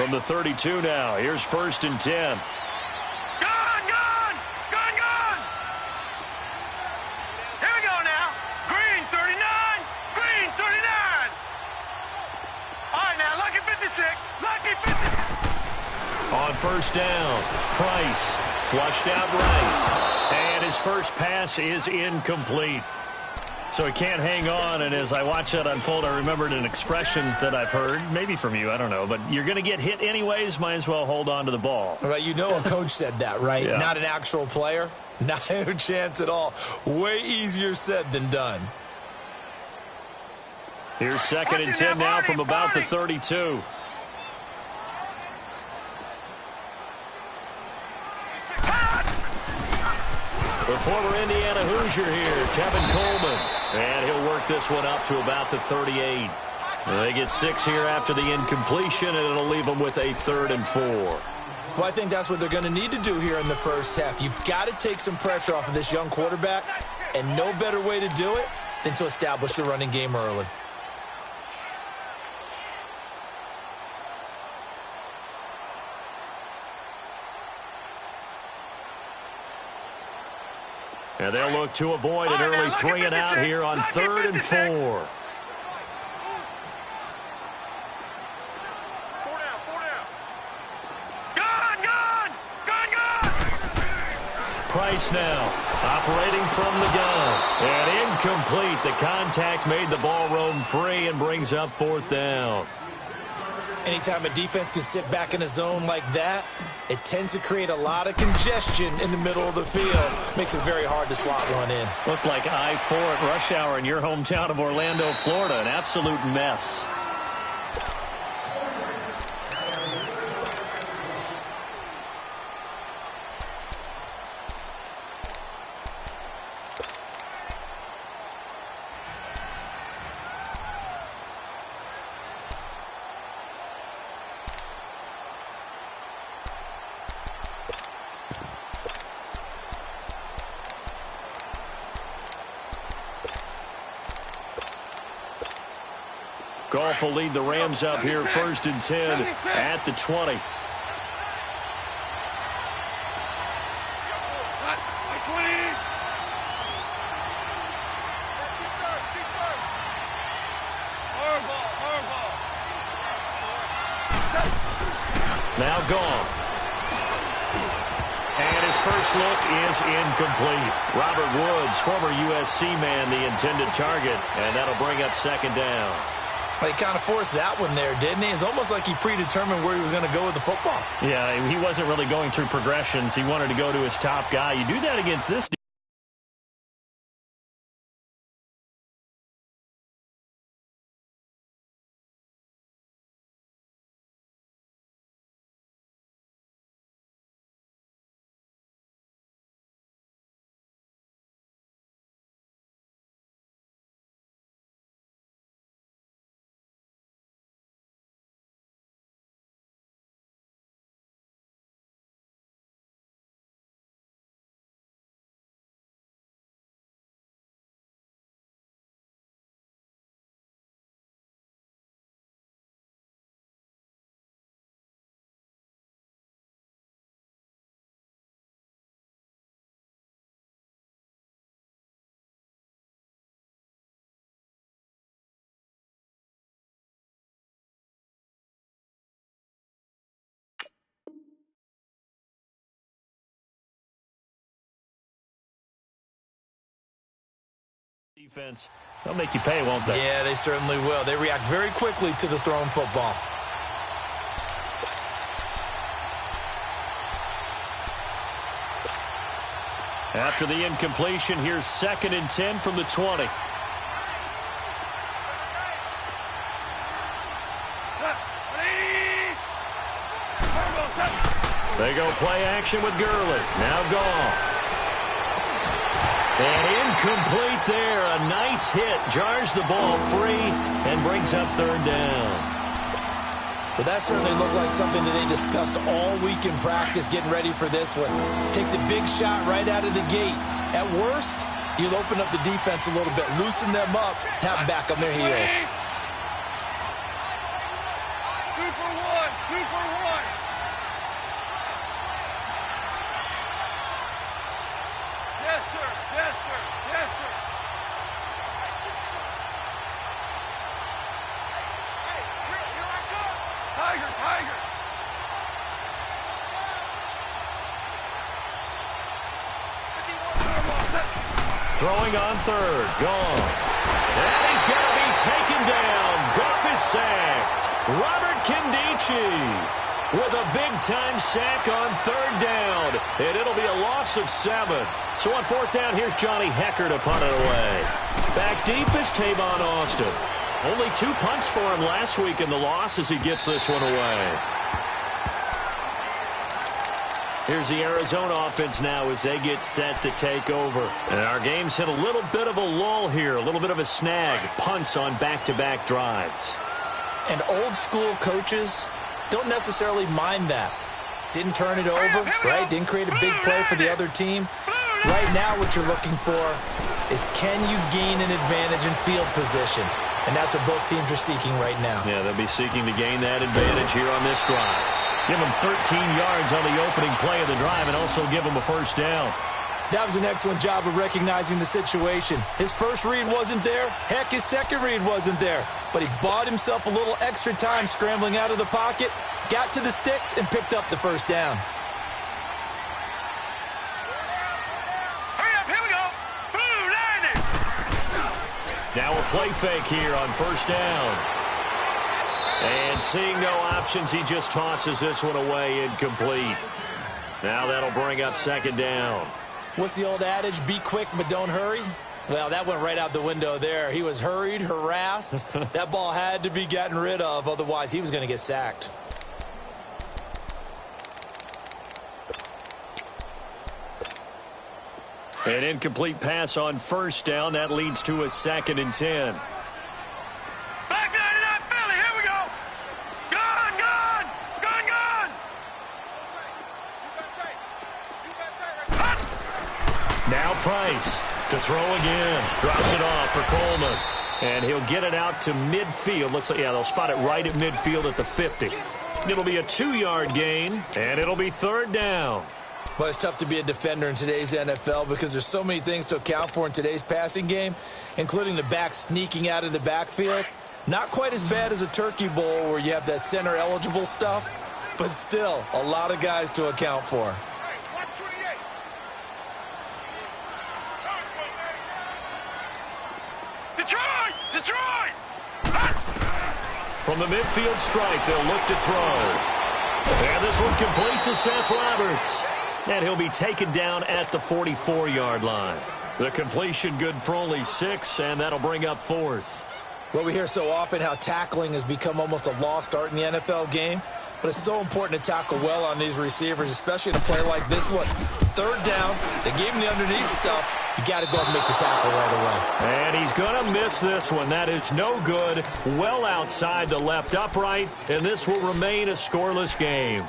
From the 32 now, here's 1st and 10. Gone! Here we go now. Green 39. Green 39. All right, now, lucky 56. Lucky 56. On 1st down, Price flushed out right. And his first pass is incomplete. So he can't hang on, and as I watch that unfold, I remembered an expression that I've heard, maybe from you, I don't know, but you're going to get hit anyways, might as well hold on to the ball. Right, you know a coach said that, right? Yeah. Not an actual player. Not a chance at all. Way easier said than done. Here's 2nd and 10 now from about the 32. The former Indiana Hoosier here, Tevin Coleman. And he'll work this one up to about the 38. They get 6 here after the incompletion, and it'll leave them with a 3rd and 4. Well, I think that's what they're going to need to do here in the first half. You've got to take some pressure off of this young quarterback, and no better way to do it than to establish the running game early. And they'll look to avoid an early 3 and out here on 3rd and 4. 4 down. Gone! Price now operating from the gun. And incomplete. The contact made the ball roam free and brings up 4th down. Anytime a defense can sit back in a zone like that, it tends to create a lot of congestion in the middle of the field. Makes it very hard to slot one in. Looked like I-4 at rush hour in your hometown of Orlando, Florida. An absolute mess. Goff will lead the Rams up here 1st and 10 at the 20. Now Goff. And his first look is incomplete. Robert Woods, former USC man, the intended target. And that'll bring up 2nd down. He kind of forced that one there, didn't he? It's almost like he predetermined where he was going to go with the football. Yeah, he wasn't really going through progressions. He wanted to go to his top guy. You do that against this defense, they'll make you pay, won't they? Yeah, they certainly will. They react very quickly to the thrown football. After the incompletion, here's 2nd and 10 from the 20. They go play action with Gurley. Now Goff. And incomplete there. A nice hit. Jars the ball free and brings up 3rd down. Well, that certainly looked like something that they discussed all week in practice getting ready for this one. Take the big shot right out of the gate. At worst, you'll open up the defense a little bit, loosen them up, have them back on their heels. 2 for 1. Yes, sir. Yes, sir. Yes, sir. Hey, here I come. Tiger, Tiger. Throwing on third. Gone. And he's going to be taken down. Goff is sacked. Robert Nkemdiche with a big-time sack on third down. And it'll be a loss of 7. So on fourth down, here's Johnny Hekker to punt it away. Back deep is Tavon Austin. Only 2 punts for him last week in the loss as he gets this one away. Here's the Arizona offense now as they get set to take over. And our game's hit a little bit of a lull here, a little bit of a snag. Punts on back-to-back drives. And old-school coaches don't necessarily mind that. Didn't turn it over, right? Didn't create a big play for the other team. Right now what you're looking for is can you gain an advantage in field position? And that's what both teams are seeking right now. Yeah, they'll be seeking to gain that advantage here on this drive. Give him 13 yards on the opening play of the drive and also give him a first down. That was an excellent job of recognizing the situation. His first read wasn't there. Heck, his second read wasn't there. But he bought himself a little extra time scrambling out of the pocket, got to the sticks, and picked up the first down. Hurry up, here we go. Boom, landing. Now a play fake here on first down. And seeing no options, he just tosses this one away incomplete. Now that'll bring up second down. What's the old adage? Be quick, but don't hurry. Well, that went right out the window there. He was hurried, harassed. That ball had to be gotten rid of, otherwise he was going to get sacked. An incomplete pass on first down. That leads to a 2nd and 10. Back 99 Philly, here we go. Gone, gone, gone, gone. Now Price to throw again. Drops it off for Coleman. And he'll get it out to midfield. Looks like, yeah, they'll spot it right at midfield at the 50. It'll be a 2-yard gain, and it'll be third down. Well, it's tough to be a defender in today's NFL because there's so many things to account for in today's passing game, including the back sneaking out of the backfield. Not quite as bad as a Turkey Bowl where you have that center-eligible stuff, but still a lot of guys to account for. Detroit! Detroit! From the midfield strike, they'll look to throw. And this one complete to Seth Roberts. And he'll be taken down at the 44-yard line. The completion good for only 6, and that'll bring up 4th. Well, we hear so often how tackling has become almost a lost art in the NFL game, but it's so important to tackle well on these receivers, especially in a play like this one. Third down, they gave him the underneath stuff. You got to go and make the tackle right away. And he's going to miss this one. That is no good. Well outside the left upright, and this will remain a scoreless game.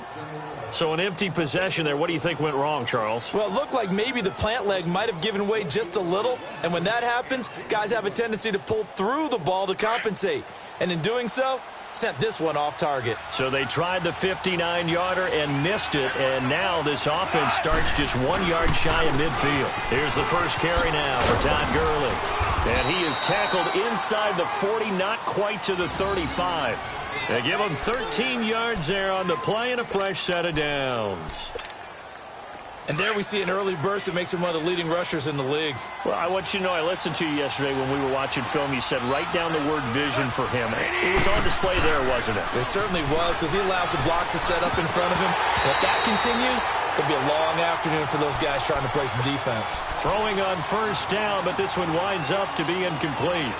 So an empty possession there. What do you think went wrong, Charles? Well, it looked like maybe the plant leg might have given way just a little. And when that happens, guys have a tendency to pull through the ball to compensate. And in doing so, sent this one off target. So they tried the 59-yarder and missed it. And now this offense starts just 1 yard shy of midfield. Here's the first carry now for Todd Gurley. And he is tackled inside the 40, not quite to the 35. They give him 13 yards there on the play and a fresh set of downs. And there we see an early burst that makes him one of the leading rushers in the league. Well, I want you to know, I listened to you yesterday when we were watching film. You said write down the word vision for him. It was on display there, wasn't it? It certainly was, because he allows the blocks to set up in front of him. And if that continues, it'll be a long afternoon for those guys trying to play some defense. Throwing on first down, but this one winds up to be incomplete.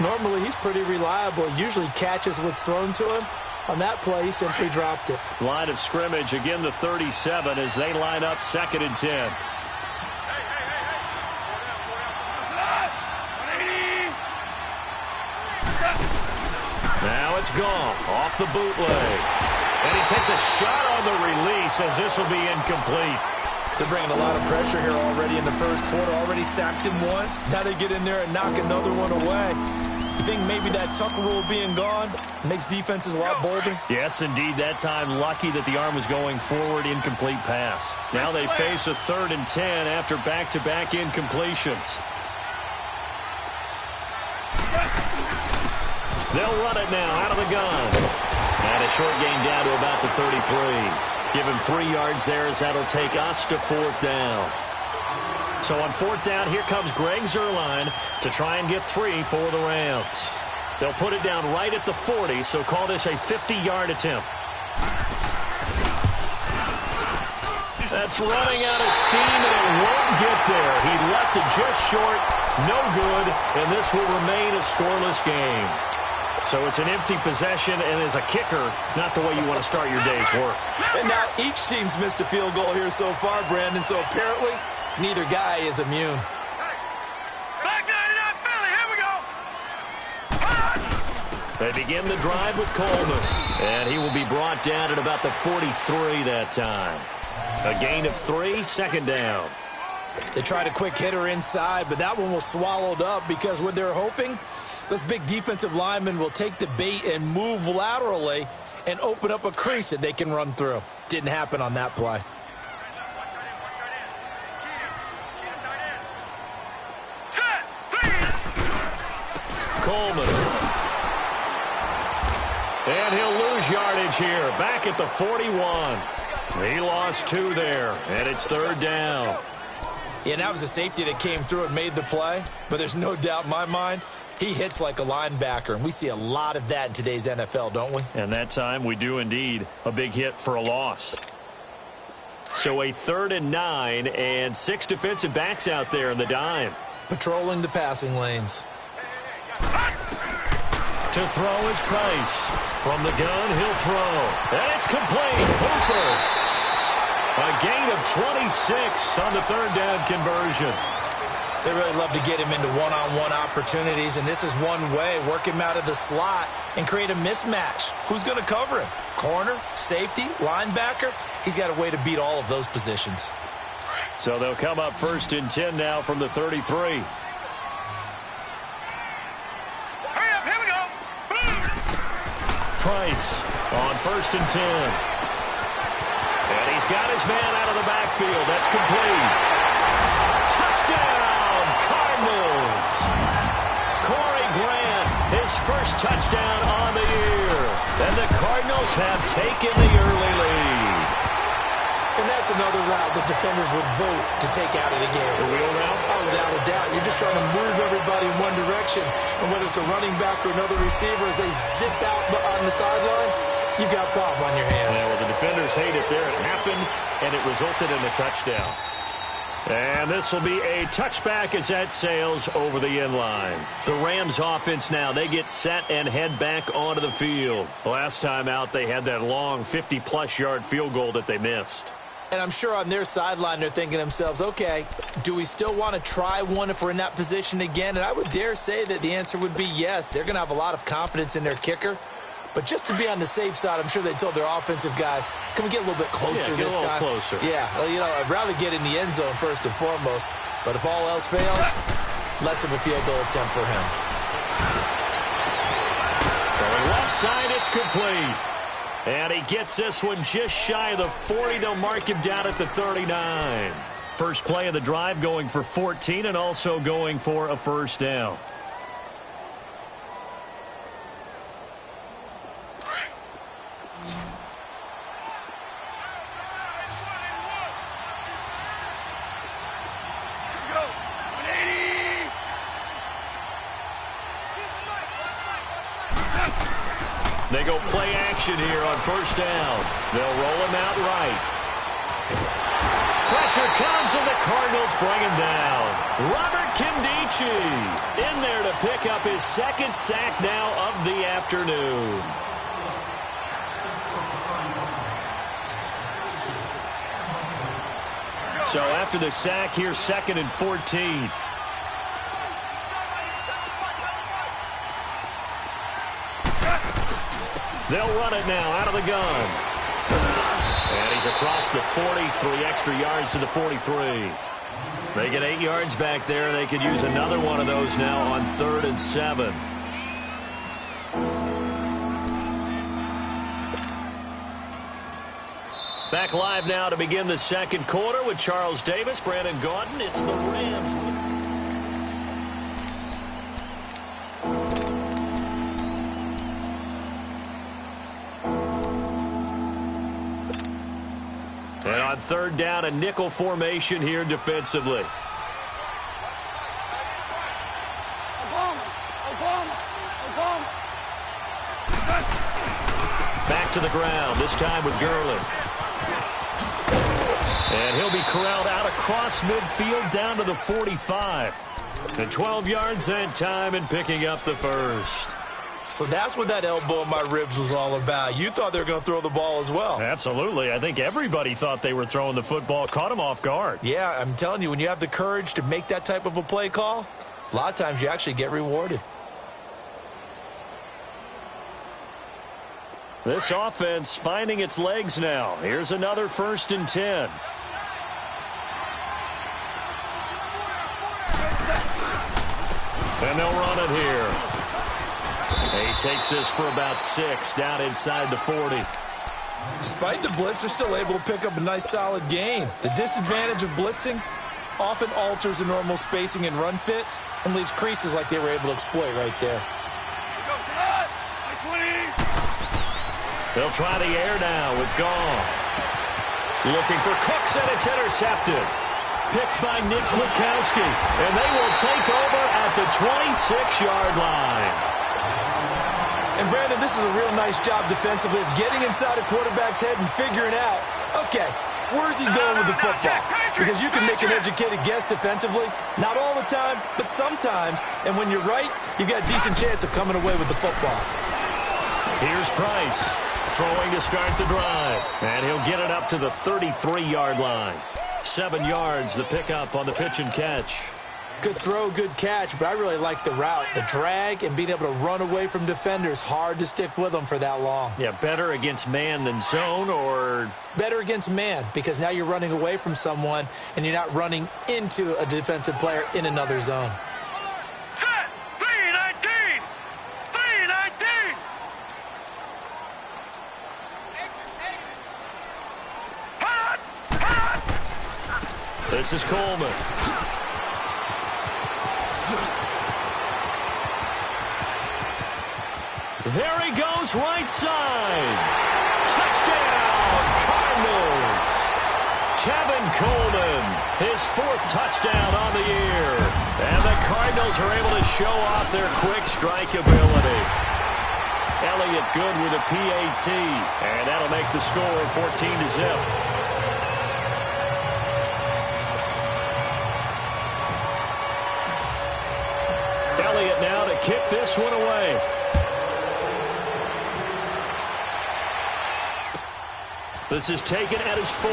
Normally, he's pretty reliable. Usually catches what's thrown to him. On that play, he simply dropped it. Line of scrimmage, again the 37 as they line up 2nd and 10. Now it's Goff off the bootleg. And he takes a shot on the release as this will be incomplete. They're bringing a lot of pressure here already in the first quarter. Already sacked him once. Now they get in there and knock another one away. You think maybe that Tucker rule being gone makes defenses a lot bolder? Yes, indeed. That time, lucky that the arm was going forward, incomplete pass. Now they face a 3rd and 10 after back-to-back incompletions. They'll run it now out of the gun. And a short gain down to about the 33. Give him 3 yards there as that'll take us to 4th down. So on 4th down, here comes Greg Zuerlein to try and get 3 for the Rams. They'll put it down right at the 40, so call this a 50-yard attempt. That's running out of steam, and it won't get there. He left it just short, no good, and this will remain a scoreless game. So it's an empty possession, and as a kicker, not the way you want to start your day's work. And now each team's missed a field goal here so far, Brandon, so apparently neither guy is immune. Back 99 Philly, here we go. They begin the drive with Coleman, and he will be brought down at about the 43 that time. A gain of 3, 2nd down. They tried a quick hitter inside, but that one was swallowed up because what they're hoping, those big defensive linemen will take the bait and move laterally and open up a crease that they can run through. Didn't happen on that play. Coleman. And he'll lose yardage here. Back at the 41. He lost 2 there, and it's 3rd down. Yeah, that was a safety that came through and made the play, but there's no doubt in my mind he hits like a linebacker, and we see a lot of that in today's NFL, don't we? And that time we do indeed. A big hit for a loss. So a 3rd and 9, and 6 defensive backs out there in the dime. Patrolling the passing lanes. To throw is Price. From the gun, he'll throw. And it's complete. Hooper. A gain of 26 on the 3rd down conversion. They really love to get him into one-on-one opportunities, and this is one way. Work him out of the slot and create a mismatch. Who's going to cover him? Corner, safety, linebacker? He's got a way to beat all of those positions. So they'll come up 1st and 10 now from the 33. Hurry up, here we go. Price on 1st and 10. And he's got his man out of the backfield. That's complete. Touchdown, Cardinals. Corey Grant, his first touchdown on the year. And the Cardinals have taken the early lead. And that's another route that defenders would vote to take out of the game. The wheel route? Oh, without a doubt. You're just trying to move everybody in one direction. And whether it's a running back or another receiver, as they zip out on the sideline, you've got a problem on your hands. Yeah, well, the defenders hate it there. It happened, and it resulted in a touchdown. And this will be a touchback as that sails over the end line. The Rams offense now, they get set and head back onto the field. Last time out, they had that long 50-plus yard field goal that they missed. And I'm sure on their sideline they're thinking to themselves, okay, do we still want to try one if we're in that position again? And I would dare say that the answer would be yes. They're going to have a lot of confidence in their kicker. But just to be on the safe side, I'm sure they told their offensive guys, can we get a little bit closer this time? Yeah, get a little closer. Yeah, well, you know, I'd rather get in the end zone first and foremost. But if all else fails, less of a field goal attempt for him. Throwing left side, it's complete. And he gets this one just shy of the 40. They'll mark him down at the 39. First play of the drive going for 14 and also going for a 1st down. They go play action here on 1st down. They'll roll him out right. Pressure comes and the Cardinals bring him down. Robert Nkemdiche in there to pick up his 2nd sack now of the afternoon. So after the sack here, 2nd and 14. They'll run it now out of the gun. And he's across the 40, 3 extra yards to the 43. They get 8 yards back there. They could use another one of those now on 3rd and 7. Back live now to begin the second quarter with Charles Davis, Brandon Gaudin. It's the Rams. And on third down, a nickel formation here defensively. Back to the ground, this time with Gurley. And he'll be corralled out across midfield down to the 45. And 12 yards that time and picking up the first. So that's what that elbow in my ribs was all about. You thought they were going to throw the ball as well. Absolutely. I think everybody thought they were throwing the football. Caught him off guard. Yeah, I'm telling you, when you have the courage to make that type of a play call, a lot of times you actually get rewarded. This offense finding its legs now. Here's another 1st and 10. And they'll run it here. He takes this for about 6 down inside the 40. Despite the blitz, they're still able to pick up a nice solid gain. The disadvantage of blitzing often alters the normal spacing and run fits and leaves creases like they were able to exploit right there. They'll try the air now with Goff. Looking for Cooks, and it's intercepted. Picked by Nick Kwiatkowski, and they will take over at the 26-yard line. And, Brandon, this is a real nice job defensively of getting inside a quarterback's head and figuring out, okay, where's he going with the football? Because you can make an educated guess defensively. Not all the time, but sometimes. And when you're right, you've got a decent chance of coming away with the football. Here's Price. Throwing to start the drive. And he'll get it up to the 33-yard line. 7 yards, the pickup on the pitch and catch. Good throw, good catch, but I really like the route. The drag and being able to run away from defenders. Hard to stick with them for that long. Yeah, better against man than zone, or? Better against man, because now you're running away from someone and you're not running into a defensive player in another zone. Set! 3-19! 3-19! Hot! Hot! This is Coleman. There he goes, right side. Touchdown, Cardinals. Tevin Coleman, his 4th touchdown on the year. And the Cardinals are able to show off their quick strike ability. Elliott good with a PAT, and that'll make the score 14-0. Elliott now to kick this one away. This is taken at his 4.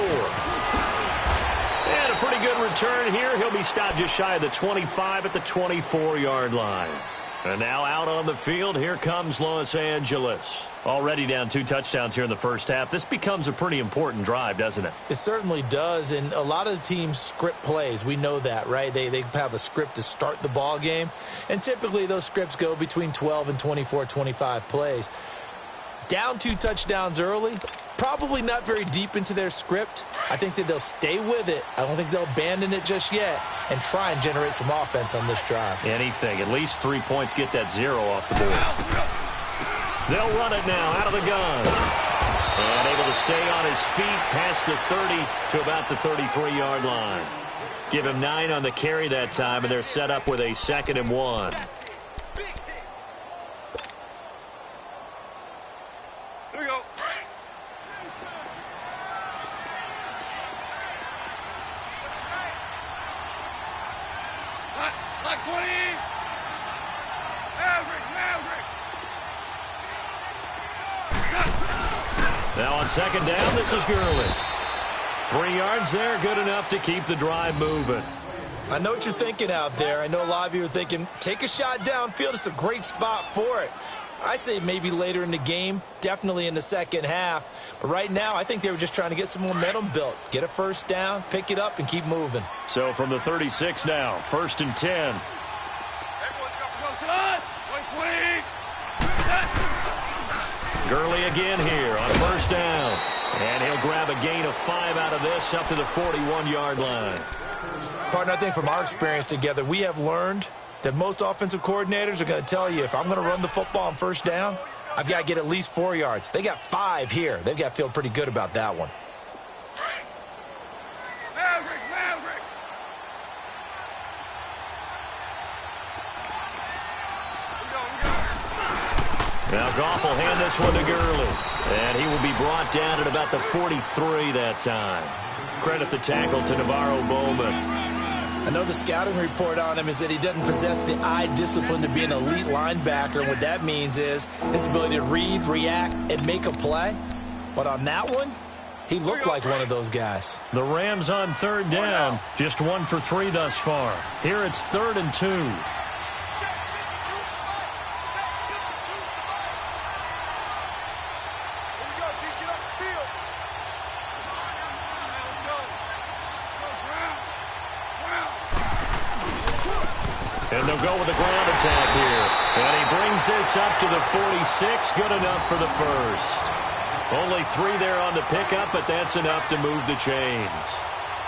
And a pretty good return here. He'll be stopped just shy of the 25 at the 24-yard line. And now out on the field, here comes Los Angeles. Already down 2 touchdowns here in the first half. This becomes a pretty important drive, doesn't it? It certainly does, and a lot of the teams script plays. We know that, right? They have a script to start the ball game, and typically those scripts go between 12 and 24, 25 plays. Down 2 touchdowns early, probably not very deep into their script. I think that they'll stay with it. I don't think they'll abandon it just yet and try and generate some offense on this drive. Anything. At least 3 points, get that 0 off the board. They'll run it now out of the gun. And able to stay on his feet past the 30 to about the 33-yard line. Give him 9 on the carry that time, and they're set up with a 2nd and 1. Here we go. Hot 20. Maverick. Now on 2nd down, this is Gurley. 3 yards there, good enough to keep the drive moving. I know what you're thinking out there. I know a lot of you are thinking, take a shot downfield. It's a great spot for it. I'd say maybe later in the game, definitely in the second half. But right now, I think they were just trying to get some momentum built. Get a 1st down, pick it up, and keep moving. So from the 36 now, 1st and 10. Everyone's got to go, son. 20. Gurley again here on first down. And he'll grab a gain of 5 out of this up to the 41-yard line. Partner, I think from our experience together, we have learned that most offensive coordinators are going to tell you, if I'm going to run the football on first down, I've got to get at least 4 yards. They got 5 here. They've got to feel pretty good about that one. Now Goff will hand this one to Gurley. And he will be brought down at about the 43 that time. Credit the tackle to Navarro Bowman. I know the scouting report on him is that he doesn't possess the eye discipline to be an elite linebacker. And what that means is his ability to read, react, and make a play. But on that one, he looked like one of those guys. The Rams on third down. Just 1 for 3 thus far. Here it's 3rd and 2. And they'll go with the ground attack here. And he brings this up to the 46. Good enough for the first. Only 3 there on the pickup, but that's enough to move the chains.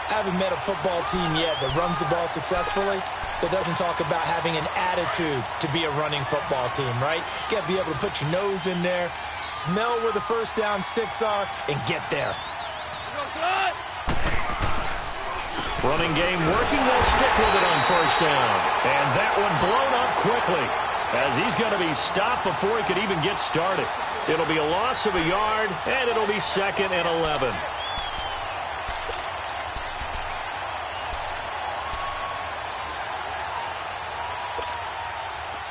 I haven't met a football team yet that runs the ball successfully that doesn't talk about having an attitude to be a running football team, right? You got to be able to put your nose in there, smell where the first down sticks are, and get there. Running game working. They'll stick with it on first down. And that one blown up quickly as he's going to be stopped before he could even get started. It'll be a loss of a yard, and it'll be 2nd and 11.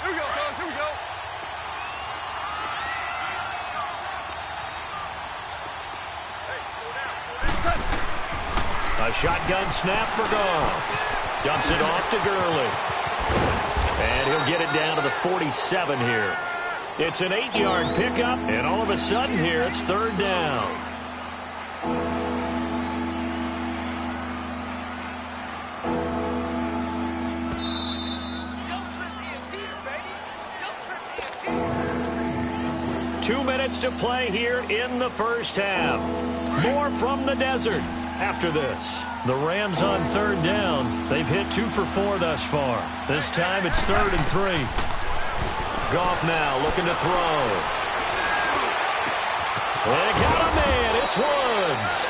Here we go, fellas. Here we go. A shotgun snap for Goff. Dumps it off to Gurley. And he'll get it down to the 47 here. It's an 8-yard pickup, and all of a sudden here it's 3rd down. Two minutes to play here in the first half. More from the desert after this. The Rams on 3rd down. They've hit 2 for 4 thus far. This time it's 3rd and 3. Goff now looking to throw. They got a man. It's Woods.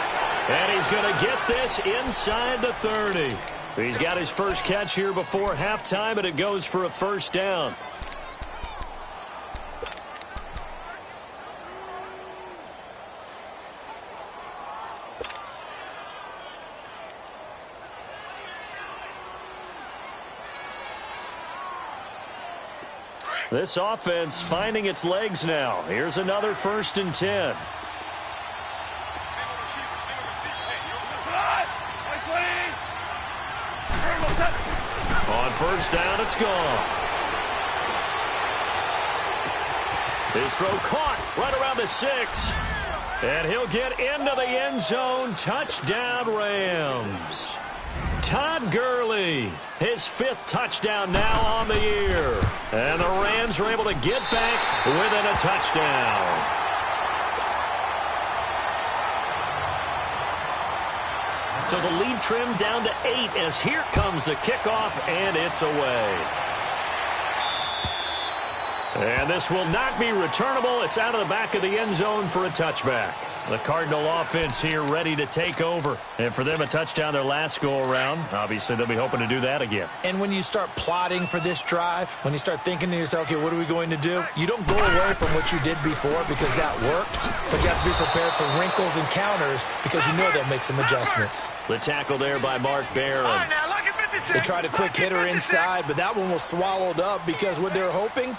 And he's going to get this inside the 30. He's got his first catch here before halftime, and it goes for a first down. This offense finding its legs now. Here's another 1st and 10. On first down, it's gone. His throw caught right around the 6. And he'll get into the end zone. Touchdown, Rams. Todd Gurley, his 5th touchdown now on the year. And the Rams are able to get back within a touchdown. So the lead trimmed down to 8 as here comes the kickoff, and it's away. And this will not be returnable. It's out of the back of the end zone for a touchback. The Cardinal offense here ready to take over. And for them, a touchdown their last go-around. Obviously, they'll be hoping to do that again. And when you start plotting for this drive, when you start thinking to yourself, okay, what are we going to do? You don't go away from what you did before because that worked, but you have to be prepared for wrinkles and counters because you know they'll make some adjustments. The tackle there by Mark Barron. All right, now, lucky 56. They tried a quick hitter inside, but that one was swallowed up because what they're hoping,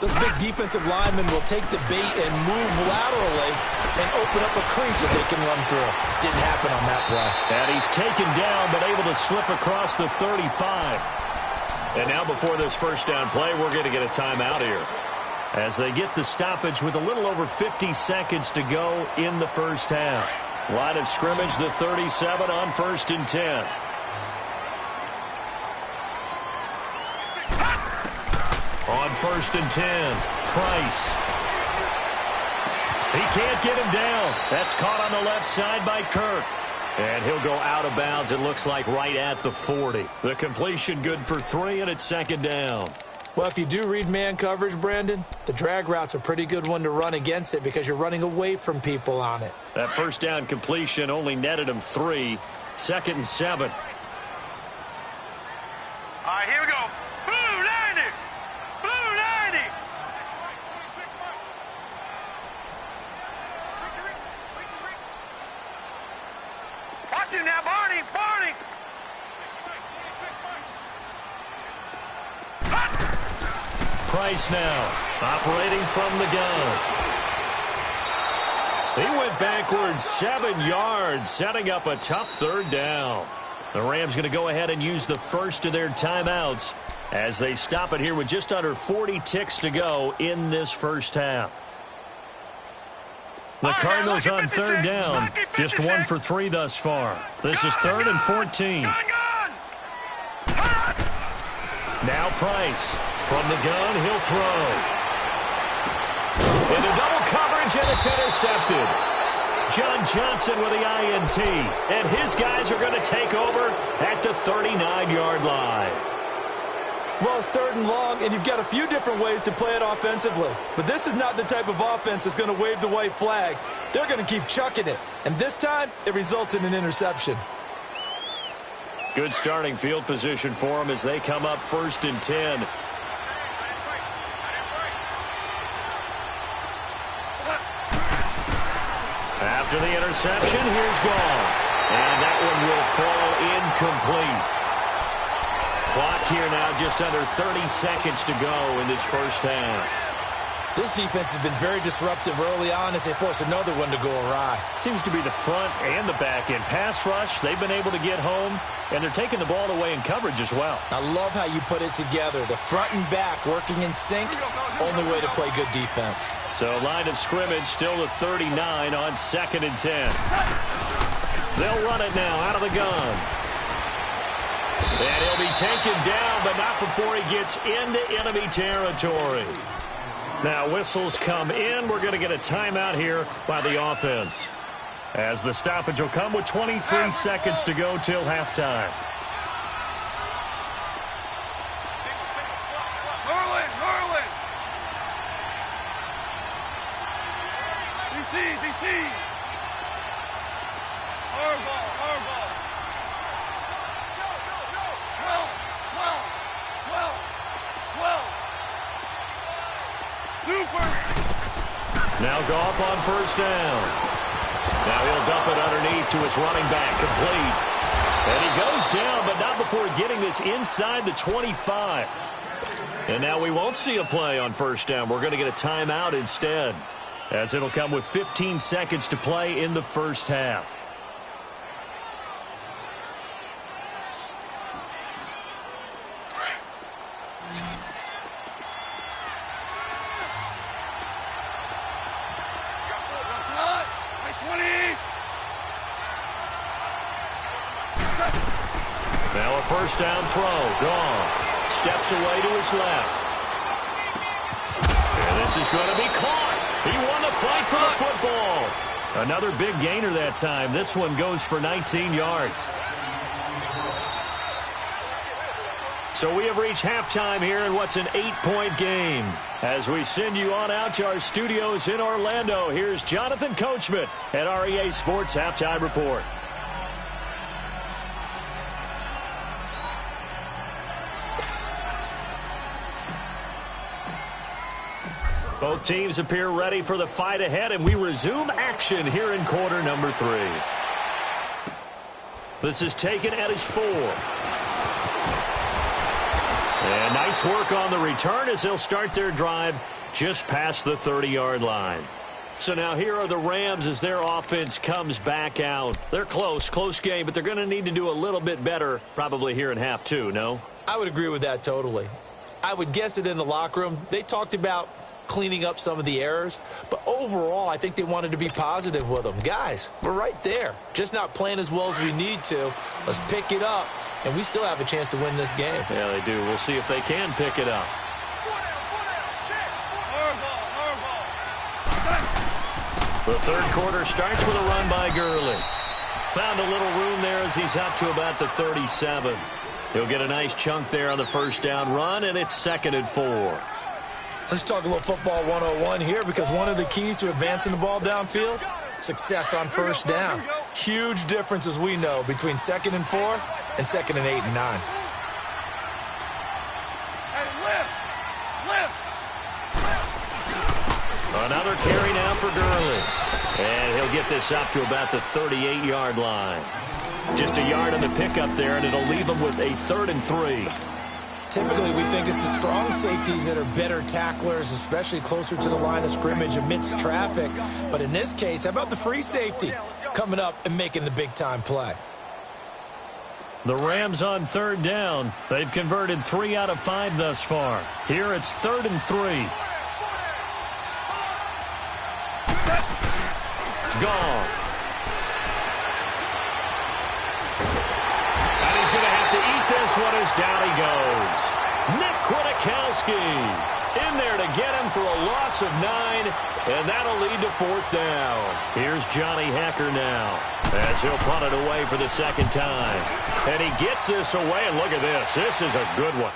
those big defensive linemen will take the bait and move laterally and open up a crease that they can run through. Didn't happen on that play. And he's taken down but able to slip across the 35. And now before this first down play, we're going to get a timeout here as they get the stoppage with a little over 50 seconds to go in the first half. Line of scrimmage, the 37 on 1st and 10. On 1st and 10, Price. He can't get him down. That's caught on the left side by Kirk. And he'll go out of bounds, it looks like, right at the 40. The completion good for 3, and it's second down. Well, if you do read man coverage, Brandon, the drag route's a pretty good one to run against it because you're running away from people on it. That first down completion only netted him 3. 2nd and 7. All right, here we go. Blue 90. Blue 90. Watch him now, Barney. Barney. Price now, operating from the gun. He went backwards 7 yards, setting up a tough 3rd down. The Rams going to go ahead and use the first of their timeouts as they stop it here with just under 40 ticks to go in this first half. The Cardinals on 3rd down, just 1 for 3 thus far. This is 3rd and 14. Now Price. From the gun, he'll throw. Into double coverage, and it's intercepted. John Johnson with the INT. And his guys are going to take over at the 39-yard line. Well, it's 3rd and long, and you've got a few different ways to play it offensively. But this is not the type of offense that's going to wave the white flag. They're going to keep chucking it. And this time, it results in an interception. Good starting field position for them as they come up 1st and 10. After the interception, here's Goff. And that one will fall incomplete. Clock here now just under 30 seconds to go in this first half. This defense has been very disruptive early on as they force another one to go awry. Seems to be the front and the back end. Pass rush, they've been able to get home, and they're taking the ball away in coverage as well. I love how you put it together. The front and back working in sync, only way to play good defense. So line of scrimmage still to 39 on 2nd and 10. They'll run it now out of the gun. And he'll be taken down, but not before he gets into enemy territory. Now whistles come in. We're going to get a timeout here by the offense, as the stoppage will come with 23 seconds to go till halftime. Merlin. DC. Hardball. 12. Super. Now Goff on 1st down. Now he'll dump it underneath to his running back, complete. And he goes down, but not before getting this inside the 25. And now we won't see a play on 1st down. We're going to get a timeout instead, as it'll come with 15 seconds to play in the first half. Now a 1st down throw. Goff steps away to his left. And this is going to be caught. He won the fight for the football. Another big gainer that time. This one goes for 19 yards. So we have reached halftime here in what's an 8-point game. As we send you on out to our studios in Orlando, here's Jonathan Coachman at REA Sports Halftime Report. Both teams appear ready for the fight ahead, and we resume action here in quarter number 3. This is taken at his 4. And nice work on the return as they'll start their drive just past the 30-yard line. So now here are the Rams as their offense comes back out. They're close game, but they're going to need to do a little bit better probably here in half 2, no? I would agree with that totally. I would guess it in the locker room. They talked about cleaning up some of the errors, but overall I think they wanted to be positive with them. Guys, we're right there, just not playing as well as we need to. Let's pick it up, and we still have a chance to win this game. Yeah, they do. We'll see if they can pick it up. The third quarter starts with a run by Gurley. Found a little room there as he's up to about the 37. He'll get a nice chunk there on the first down run, and it's 2nd and 4. Let's talk a little football 101 here, because one of the keys to advancing the ball downfield, success on first down. Huge difference, as we know, between 2nd and 4 and 2nd and 8 and 9. Another carry now for Gurley. And he'll get this up to about the 38-yard line. Just a yard on the pickup there, and it'll leave him with a 3rd and 3. Typically, we think it's the strong safeties that are better tacklers, especially closer to the line of scrimmage amidst traffic. But in this case, how about the free safety coming up and making the big-time play? The Rams on 3rd down. They've converted 3 out of 5 thus far. Here it's 3rd and 3. Goff. And he's going to have to eat this one as down he goes. Nick Kwiatkowski in there to get him for a loss of 9, and that'll lead to 4th down. Here's Johnny Hekker now as he'll punt it away for the 2nd time. And he gets this away, and look at this. This is a good one.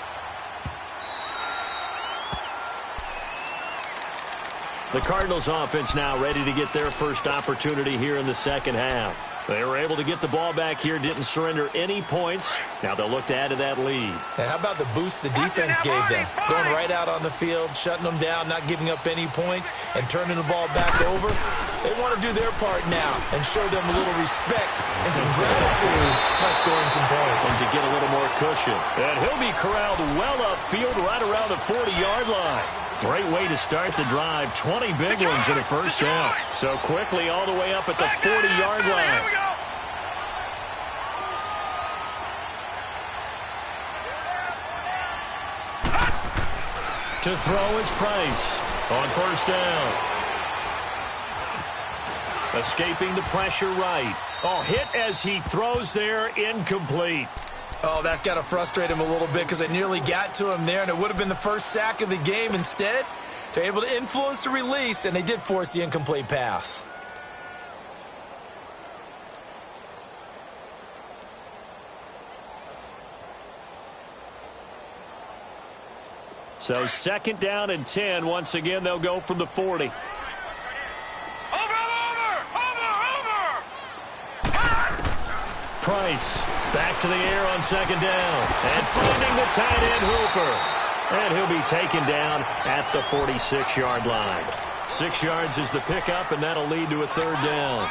The Cardinals offense now ready to get their first opportunity here in the second half. They were able to get the ball back here, didn't surrender any points. Now they'll look to add to that lead. Now, how about the boost the defense gave them? Going right out on the field, shutting them down, not giving up any points, and turning the ball back over. They want to do their part now and show them a little respect and some gratitude by scoring some points. And to get a little more cushion. And he'll be corralled well upfield right around the 40-yard line. Great way to start the drive. 20 big ones in a first down. So quickly all the way up at the 40-yard line. To throw is Price on first down. Escaping the pressure right. Oh, hit as he throws there, incomplete. Oh, that's got to frustrate him a little bit, because they nearly got to him there, and it would have been the first sack of the game. Instead, they're able to influence the release, and they did force the incomplete pass. So 2nd down and 10. Once again, they'll go from the 40. Price back to the air on 2nd down. And finding the tight end, Hooper. And he'll be taken down at the 46-yard line. 6 yards is the pickup, and that'll lead to a 3rd down.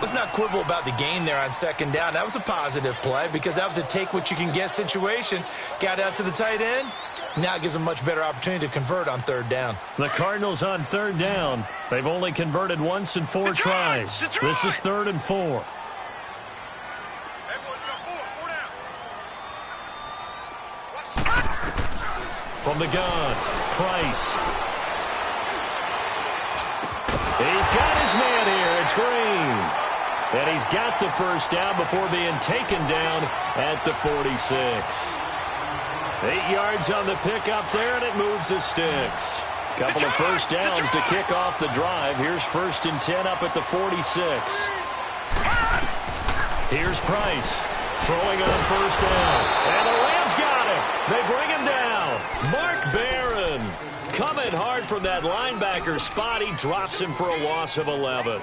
Let's not quibble about the gain there on 2nd down. That was a positive play, because that was a take-what-you-can-get situation. Got out to the tight end. Now it gives them a much better opportunity to convert on 3rd down. The Cardinals on 3rd down. They've only converted once in 4 tries. This is 3rd and 4. From the gun, Price. He's got his man here. It's Green. And he's got the first down before being taken down at the 46. 8 yards on the pickup there, and it moves the sticks. Couple of first downs to kick off the drive. Here's 1st and 10 up at the 46. Here's Price throwing on first down. And the Rams got him. They bring him down. Mark Barron coming hard from that linebacker spot. He drops him for a loss of 11.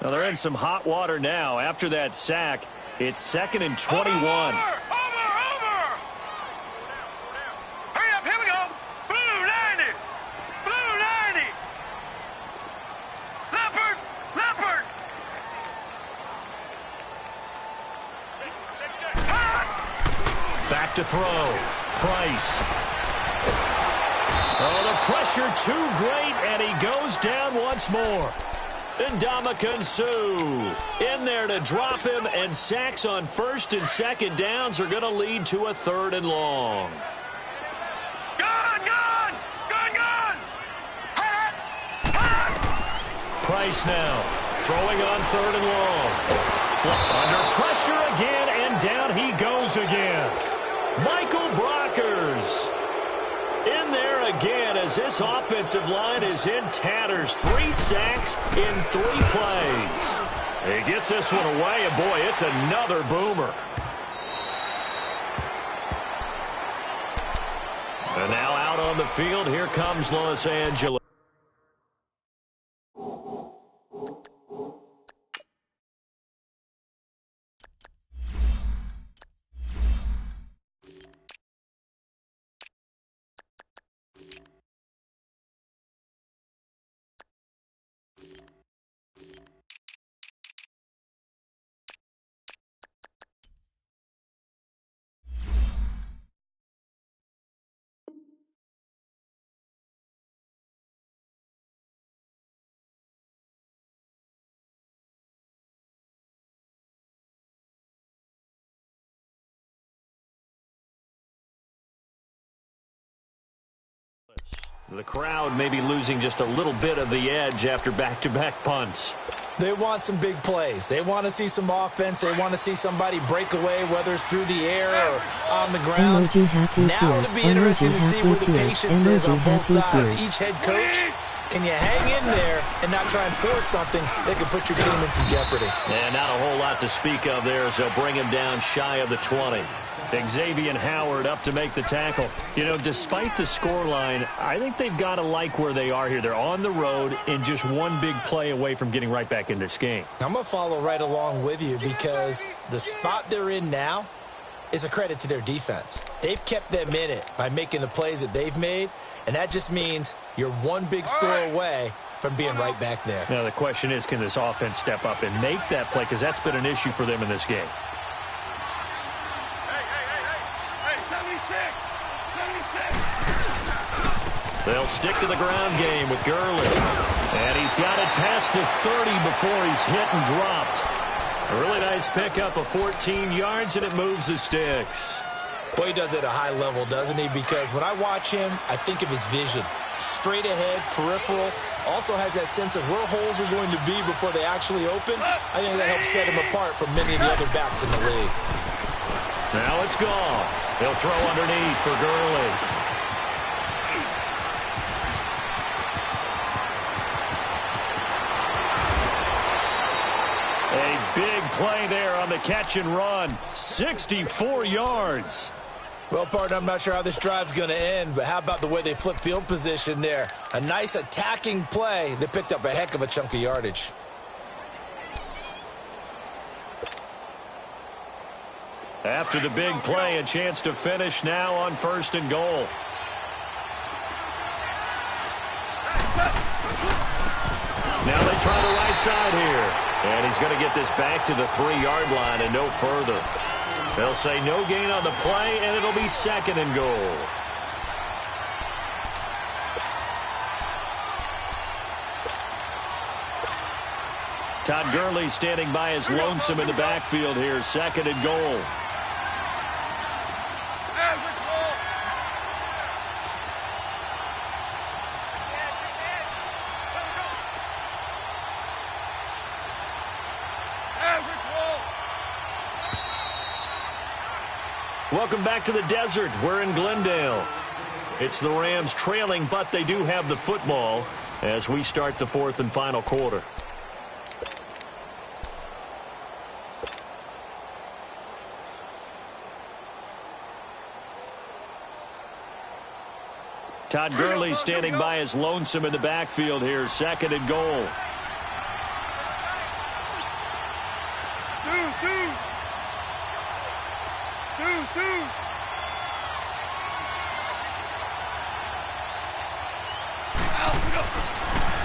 Now they're in some hot water now. After that sack, it's 2nd and 21. Over! Hurry up, here we go. Blue 90. Blue 90. Leopard. Back to throw. Price. Oh, the pressure too great, and he goes down once more. Ndamukong Suh in there to drop him, and sacks on 1st and 2nd downs are going to lead to a 3rd and long. Gun! Price now throwing on 3rd and long. Under pressure again, and And down he goes again. Michael Brockers in there again as this offensive line is in tatters. 3 sacks in 3 plays. He gets this one away, and boy, it's another boomer. And now out on the field, here comes Los Angeles. The crowd may be losing just a little bit of the edge after back-to-back punts. They want some big plays. They want to see some offense. They want to see somebody break away, whether it's through the air or on the ground. Now it'll be interesting to see where the patience is on both sides. Each head coach, can you hang in there and not try and force something that could put your team in some jeopardy? And not a whole lot to speak of there as they'll bring him down shy of the 20. Xavier Howard up to make the tackle. You know, despite the scoreline, I think they've got to like where they are here. They're on the road and just one big play away from getting right back in this game. I'm going to follow right along with you because the spot they're in now is a credit to their defense. They've kept them in it by making the plays that they've made, and that just means you're one big score away from being right back there. Now, the question is, can this offense step up and make that play? Because that's been an issue for them in this game. They'll stick to the ground game with Gurley. And he's got it past the 30 before he's hit and dropped. A really nice pickup of 14 yards, and it moves the sticks. Well, he does it at a high level, doesn't he? Because when I watch him, I think of his vision. Straight ahead, peripheral. Also has that sense of where holes are going to be before they actually open. I think that helps set him apart from many of the other backs in the league. Now it's gone. They'll throw underneath for Gurley. A big play there on the catch and run. 64 yards. Well, partner, I'm not sure how this drive's going to end, but how about the way they flip field position there? A nice attacking play that picked up a heck of a chunk of yardage. After the big play, a chance to finish now on 1st and goal. Now they try the right side here. And he's going to get this back to the 3-yard line and no further. They'll say no gain on the play, and it'll be 2nd and goal. Todd Gurley standing by as lonesome in the backfield here. 2nd and goal. Welcome back to the desert. We're in Glendale. It's the Rams trailing, but they do have the football as we start the 4th and final quarter. Todd Gurley standing by as lonesome in the backfield here. 2nd and goal.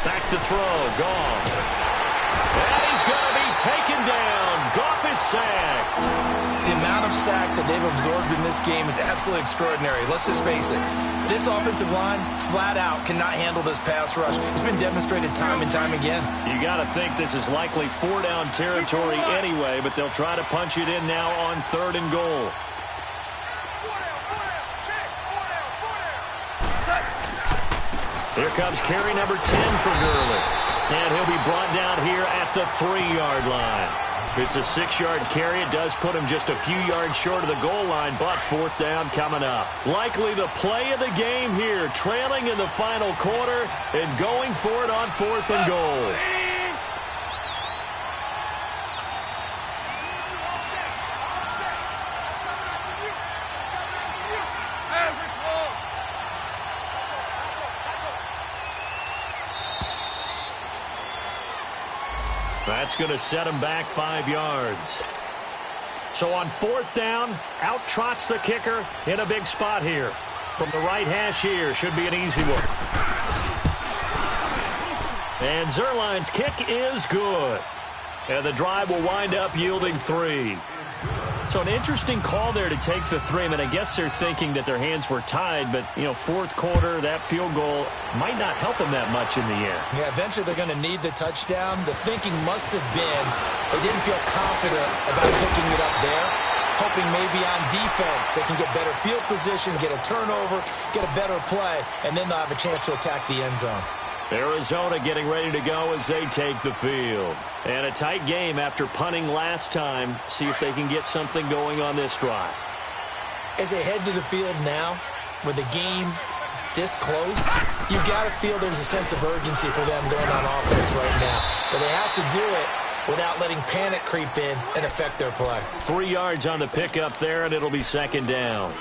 Back to throw. Gone. And he's going to be taken down. Goff is sacked. The amount of sacks that they've absorbed in this game is absolutely extraordinary. Let's just face it. This offensive line, flat out, cannot handle this pass rush. It's been demonstrated time and time again. You got to think this is likely 4-down territory anyway, but they'll try to punch it in now on 3rd and goal. Here comes carry number 10 for Gurley. And he'll be brought down here at the 3-yard line. It's a 6-yard carry. It does put him just a few yards short of the goal line, but 4th down coming up. Likely the play of the game here, trailing in the final quarter and going for it on 4th and goal. That's going to set him back 5 yards. So on 4th down, out trots the kicker in a big spot here. From the right hash here, should be an easy one. And Zuerlein's kick is good. And the drive will wind up yielding 3. So an interesting call there to take the 3. I mean, I guess they're thinking that their hands were tied, but, 4th quarter, that field goal might not help them that much in the end. Yeah, eventually they're going to need the touchdown. The thinking must have been they didn't feel confident about picking it up there, hoping maybe on defense they can get better field position, get a turnover, get a better play, and then they'll have a chance to attack the end zone. Arizona getting ready to go as they take the field. And a tight game after punting last time. See if they can get something going on this drive. As they head to the field now, with the game this close, you've got to feel there's a sense of urgency for them going on offense right now. But they have to do it without letting panic creep in and affect their play. 3 yards on the pickup there, and it'll be 2nd down.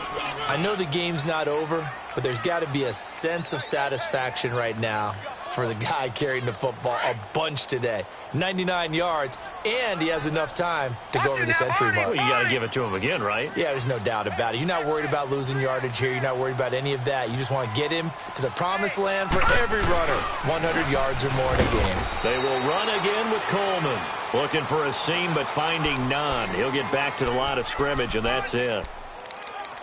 I know the game's not over, but there's got to be a sense of satisfaction right now for the guy carrying the football a bunch today. 99 yards, and he has enough time to go over the century mark. Well, you got to give it to him again, right? Yeah, there's no doubt about it. You're not worried about losing yardage here. You're not worried about any of that. You just want to get him to the promised land for every runner. 100 yards or more in a game. They will run again with Coleman. Looking for a seam, but finding none. He'll get back to the line of scrimmage, and that's it.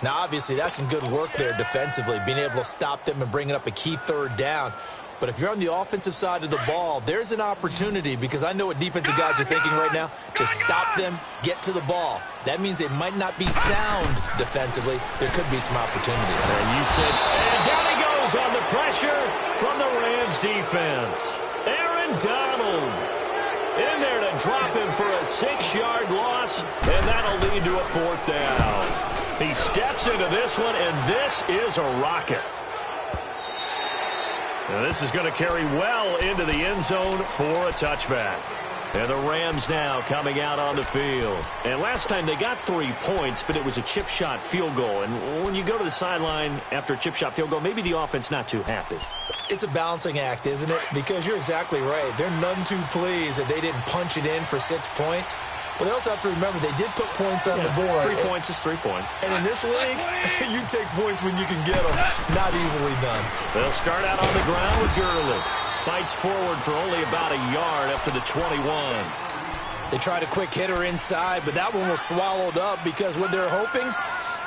Now, obviously, that's some good work there defensively, being able to stop them and bringing up a key 3rd down. But if you're on the offensive side of the ball, there's an opportunity, because I know what defensive guys are thinking right now, to stop them, get to the ball. That means they might not be sound defensively. There could be some opportunities. And you said, and down he goes on the pressure from the Rams defense. Aaron Donald in there to drop him for a 6-yard loss, and that'll lead to a 4th down. He steps into this one, and this is a rocket. Now this is going to carry well into the end zone for a touchback. And the Rams now coming out on the field. And last time they got 3 points, but it was a chip shot field goal. And when you go to the sideline after a chip shot field goal, maybe the offense not too happy. It's a balancing act, isn't it? Because you're exactly right. They're none too pleased that they didn't punch it in for 6 points. But they also have to remember they did put points on the board. 3 points is 3 points. And in this league, you take points when you can get them. Not easily done. They'll start out on the ground with Gurley. Fights forward for only about a yard up to the 21. They tried a quick hitter inside, but that one was swallowed up because what they're hoping,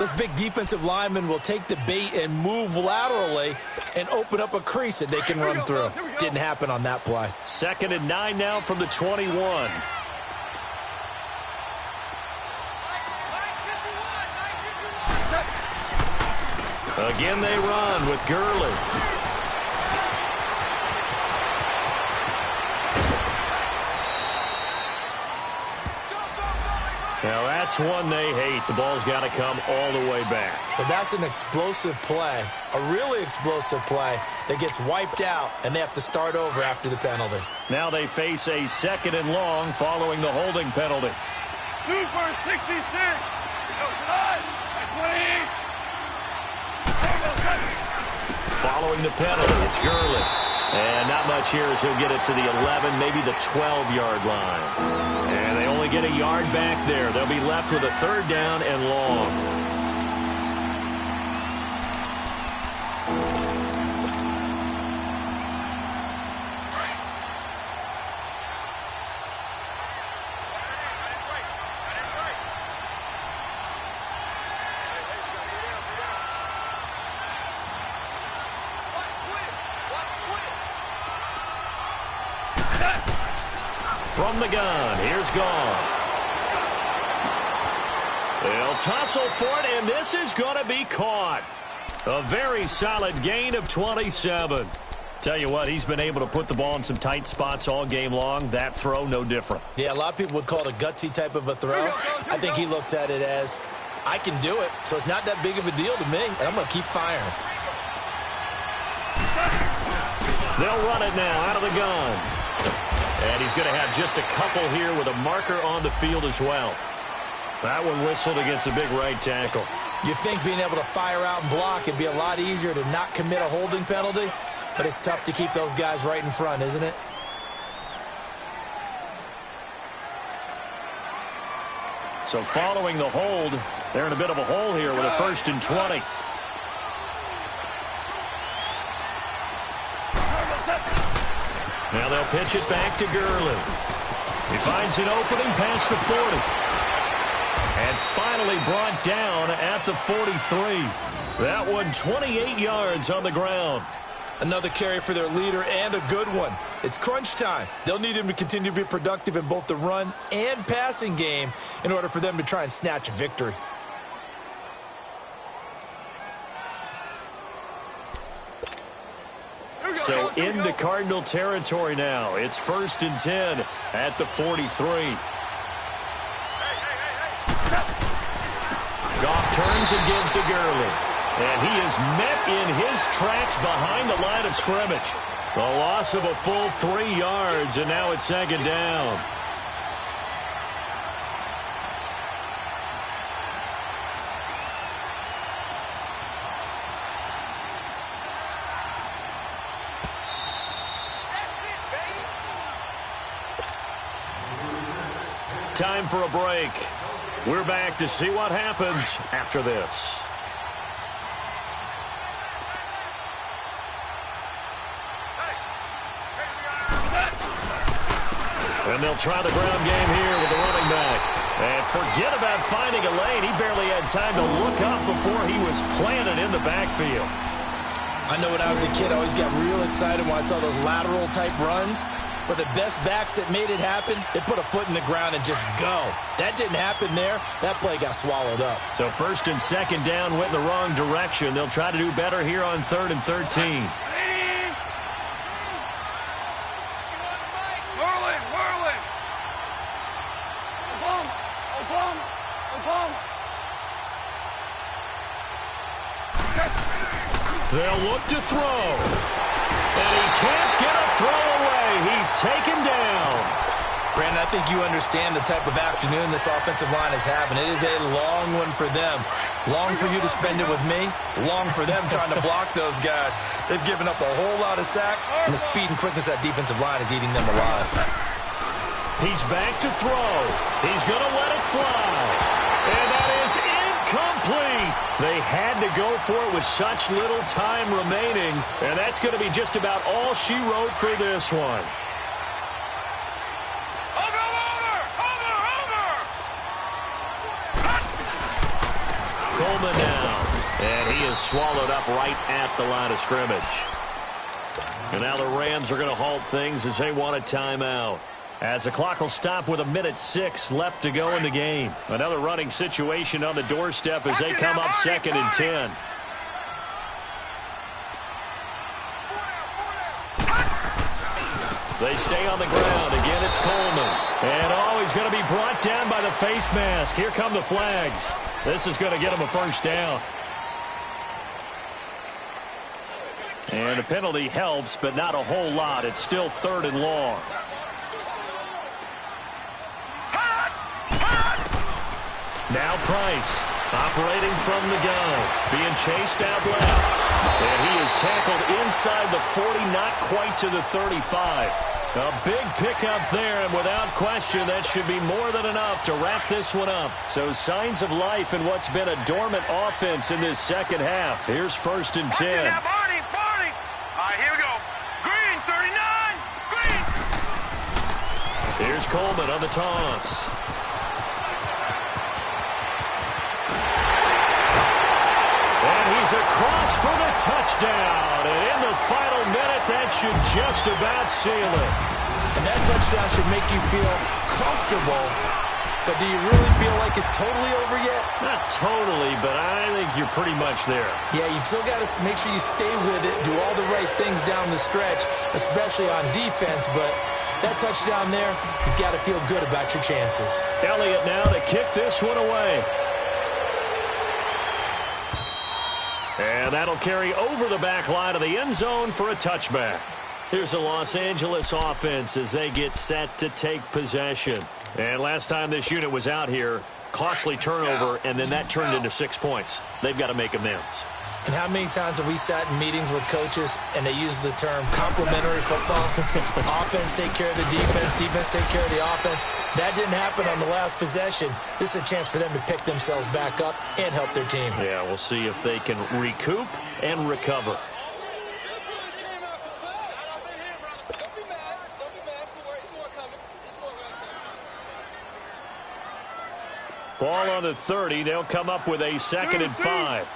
those big defensive linemen will take the bait and move laterally and open up a crease that they can run through. Didn't happen on that play. 2nd and 9 now from the 21. Again they run with Gurley. Now that's one they hate. The ball's got to come all the way back. So that's an explosive play, a really explosive play that gets wiped out, and they have to start over after the penalty. Now they face a 2nd and long following the holding penalty. Super 66. Goes on. 20. Following the penalty, it's Gurley. And not much here as he'll get it to the 11, maybe the 12-yard line. And they only get a yard back there. They'll be left with a 3rd down and long. From the gun, here's Goff. They'll tussle for it, and this is going to be caught. A very solid gain of 27. Tell you what, he's been able to put the ball in some tight spots all game long. That throw, no different. Yeah, a lot of people would call it a gutsy type of a throw. I think he looks at it as, I can do it, so it's not that big of a deal to me, and I'm going to keep firing. They'll run it now out of the gun. And he's going to have just a couple here with a marker on the field as well. That one whistled against a big right tackle. You think being able to fire out and block would be a lot easier to not commit a holding penalty? But it's tough to keep those guys right in front, isn't it? So following the hold, they're in a bit of a hole here with a 1st and 20. Now they'll pitch it back to Gurley. He finds an opening past the 40. And finally brought down at the 43. That one 28 yards on the ground. Another carry for their leader and a good one. It's crunch time. They'll need him to continue to be productive in both the run and passing game in order for them to try and snatch a victory. So into Cardinal territory now. It's 1st and 10 at the 43. Goff turns and gives to Gurley. And he is met in his tracks behind the line of scrimmage. The loss of a full 3 yards, and now it's 2nd down. Time for a break. We're back to see what happens after this. And they'll try the ground game here with the running back. And forget about finding a lane. He barely had time to look up before he was planted in the backfield. I know when I was a kid, I always got real excited when I saw those lateral-type runs. But the best backs that made it happen, they put a foot in the ground and just go. That didn't happen there. That play got swallowed up. So 1st and 2nd down went in the wrong direction. They'll try to do better here on 3rd and 13. They'll look to throw. And he can't get a throw away. He's taken down. Brandon, I think you understand the type of afternoon this offensive line is having. It is a long one for them. Long for you to spend it with me. Long for them trying to block those guys. They've given up a whole lot of sacks, and the speed and quickness of that defensive line is eating them alive. He's back to throw. He's going to let it fly. And that is incomplete. They had to go for it with such little time remaining. And that's going to be just about all she wrote for this one. Coleman now. And he is swallowed up right at the line of scrimmage. And now the Rams are going to halt things as they want a timeout. As the clock will stop with 1:06 left to go in the game. Another running situation on the doorstep as they come up 2nd and 10. They stay on the ground. Again, it's Coleman. And he's going to be brought down by the face mask. Here come the flags. This is going to get him a 1st down. And the penalty helps, but not a whole lot. It's still 3rd and long. Now Price, operating from the gun, being chased out left. And he is tackled inside the 40, not quite to the 35. A big pickup there, and without question, that should be more than enough to wrap this one up. So signs of life in what's been a dormant offense in this second half. Here's 1st and 10. Now, Barney. All right, here we go. Green, 39. Green. Here's Coleman on the toss. He's across for the touchdown. And in the final minute, that should just about seal it. And that touchdown should make you feel comfortable but do you really feel like it's totally over yet? Not totally, but I think you're pretty much there. Yeah, you still got to make sure you stay with it, do all the right things down the stretch, especially on defense, but that touchdown there, you've got to feel good about your chances. Elliott now to kick this one away. And that'll carry over the back line of the end zone for a touchback. Here's the Los Angeles offense as they get set to take possession. And last time this unit was out here, costly turnover, and then that turned into 6 points. They've got to make amends. And how many times have we sat in meetings with coaches and they use the term complementary football? Offense take care of the defense, defense take care of the offense. That didn't happen on the last possession. This is a chance for them to pick themselves back up and help their team. Yeah, we'll see if they can recoup and recover. Ball on the 30. They'll come up with a 2nd and 5.